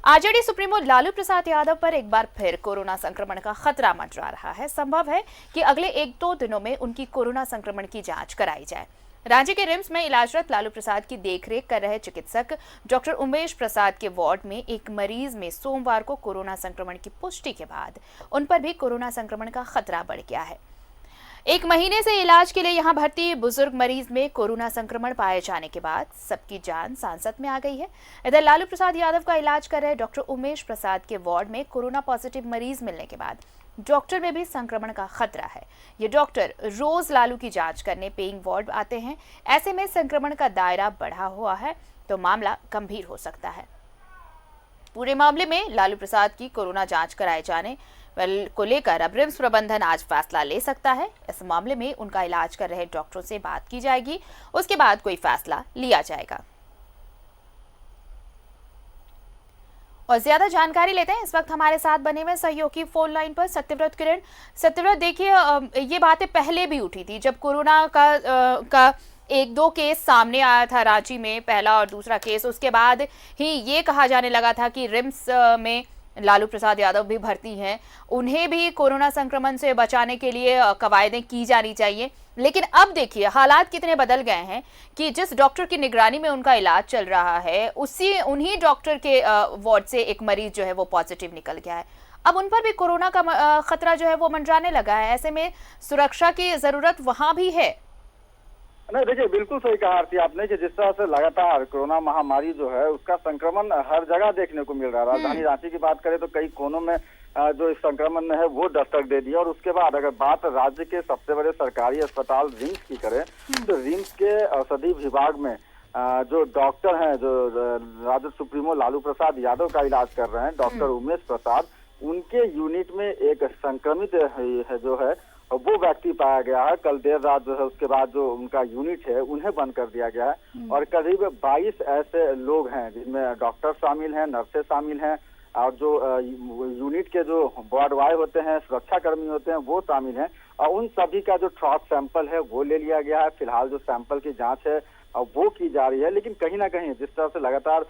RJD supremo Lalu Prasad Yadav पर एक बार फिर कोरोना संक्रमण का खतरा मंडरा रहा है। संभव है कि अगले 1-2 दिनों में उनकी कोरोना संक्रमण की जांच कराई जाए। रांची के रिम्स में इलाजरत लालू प्रसाद की देखरेख कर रहे चिकित्सक डॉक्टर उमेश प्रसाद के वार्ड में एक मरीज में सोमवार को कोरोना संक्रमण की पुष्टि के बाद उन पर भी कोरोना संक्रमण का खतरा बढ़ गया है। 1 महीने से इलाज के लिए यहां भर्ती बुजुर्ग मरीज में कोरोना संक्रमण पाए जाने के बाद सबकी जान सांसत में आ गई है। इधर लालू प्रसाद यादव का इलाज कर रहे डॉक्टर उमेश प्रसाद के वार्ड में कोरोना पॉजिटिव मरीज मिलने के बाद डॉक्टर में भी संक्रमण का खतरा है। ये डॉक्टर रोज लालू की जांच करने पेइंग वार्ड आते हैं। ऐसे में संक्रमण का दायरा बढ़ा हुआ है तो मामला गंभीर हो सकता है। पूरे मामले में लालू प्रसाद की कोरोना जांच कराए जाने को लेकर अब रिम्स प्रबंधन आज फैसला ले सकता है। इस मामले में उनका इलाज कर रहे डॉक्टरों से बात की जाएगी, उसके बाद कोई फैसला लिया जाएगा। और ज्यादा जानकारी लेते हैं, इस वक्त हमारे साथ बने हुए सहयोगी फोन लाइन पर सत्यव्रत किरण। सत्यव्रत, देखिए ये बातें पहले भी उठी थी जब कोरोना का 1-2 केस सामने आया था रांची में, पहला और दूसरा केस। उसके बाद ही ये कहा जाने लगा था कि रिम्स में लालू प्रसाद यादव भी भर्ती हैं, उन्हें भी कोरोना संक्रमण से बचाने के लिए कवायदें की जानी चाहिए। लेकिन अब देखिए हालात कितने बदल गए हैं कि जिस डॉक्टर की निगरानी में उनका इलाज चल रहा है उन्हीं डॉक्टर के वार्ड से एक मरीज जो है वो पॉजिटिव निकल गया है। अब उन पर भी कोरोना का खतरा जो है वो मंडराने लगा है। ऐसे में सुरक्षा की जरूरत वहां भी है। नहीं, देखिए बिल्कुल सही कहा आरती आपने कि जिस तरह से लगातार कोरोना महामारी जो है उसका संक्रमण हर जगह देखने को मिल रहा है। राजधानी रांची की बात करें तो कई कोनों में जो इस संक्रमण ने है वो दस्तक दे दिया। और उसके बाद अगर बात राज्य के सबसे बड़े सरकारी अस्पताल रिम्स की करें तो रिम्स के औषधि विभाग में जो डॉक्टर हैं, जो राजद सुप्रीमो लालू प्रसाद यादव का इलाज कर रहे हैं, डॉक्टर उमेश प्रसाद, उनके यूनिट में एक संक्रमित है जो है वो व्यक्ति पाया गया है। कल देर रात जो है उसके बाद जो उनका यूनिट है उन्हें बंद कर दिया गया है। और करीब 22 ऐसे लोग हैं जिनमें डॉक्टर शामिल हैं, नर्सें शामिल हैं और जो यूनिट के जो वार्ड बॉय होते हैं, सुरक्षा कर्मी होते हैं, वो शामिल हैं। और उन सभी का जो ट्रॉप सैंपल है वो ले लिया गया है। फिलहाल जो सैंपल की जांच है वो की जा रही है। लेकिन कहीं ना कहीं जिस तरह से लगातार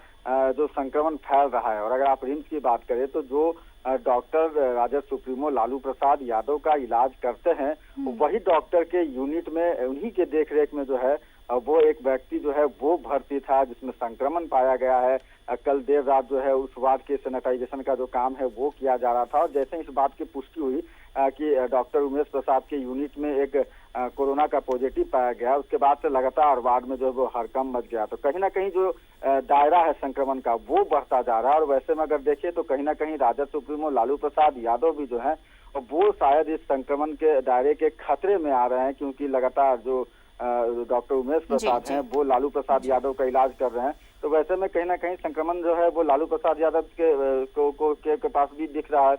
जो संक्रमण फैल रहा है, और अगर आप रिम्स की बात करें तो जो डॉक्टर राजद सुप्रीमो लालू प्रसाद यादव का इलाज करते हैं वही डॉक्टर के यूनिट में, उन्हीं के देखरेख में जो है वो एक व्यक्ति जो है वो भर्ती था जिसमें संक्रमण पाया गया है। कल देर रात जो है उस वार्ड के सैनिटाइजेशन का जो काम है वो किया जा रहा था। और जैसे इस बात की पुष्टि हुई कि डॉक्टर उमेश प्रसाद के यूनिट में एक कोरोना का पॉजिटिव पाया गया, उसके बाद से लगातार वार्ड में जो है वो हड़कंप मच गया। तो कहीं ना कहीं जो दायरा है संक्रमण का वो बढ़ता जा रहा है। और वैसे में अगर देखें तो कहीं ना कहीं राजद सुप्रीमो लालू प्रसाद यादव भी जो है वो शायद इस संक्रमण के दायरे के खतरे में आ रहे हैं, क्योंकि लगातार जो डॉक्टर उमेश प्रसाद हैं वो लालू प्रसाद यादव का इलाज कर रहे हैं। तो वैसे में कहीं ना कहीं संक्रमण जो है वो लालू प्रसाद यादव के पास भी दिख रहा है।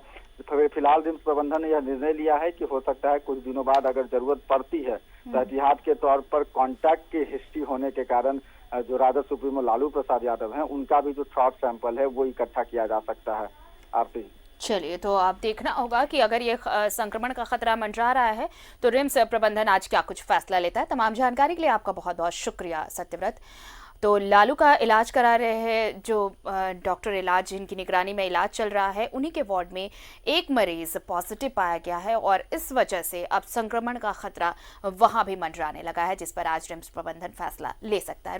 फिलहाल रिम्स प्रबंधन ने यह निर्णय लिया है कि हो सकता है कुछ दिनों बाद अगर जरूरत पड़ती है तो एहतियात के तौर पर कॉन्टैक्ट की हिस्ट्री होने के कारण जो राजद सुप्रीमो लालू प्रसाद यादव हैं उनका भी जो ट्रॉप सैंपल है वो इकट्ठा किया जा सकता है। आरती, चलिए, तो आप देखना होगा कि अगर ये संक्रमण का खतरा मंडरा रहा है तो रिम्स प्रबंधन आज क्या कुछ फैसला लेता है। तमाम जानकारी के लिए आपका बहुत बहुत शुक्रिया सत्यव्रत। तो लालू का इलाज करा रहे हैं जो डॉक्टर इलाज जिनकी निगरानी में इलाज चल रहा है, उन्हीं के वार्ड में एक मरीज पॉजिटिव पाया गया है और इस वजह से अब संक्रमण का खतरा वहां भी मंडराने लगा है, जिस पर आज रिम्स प्रबंधन फैसला ले सकता है।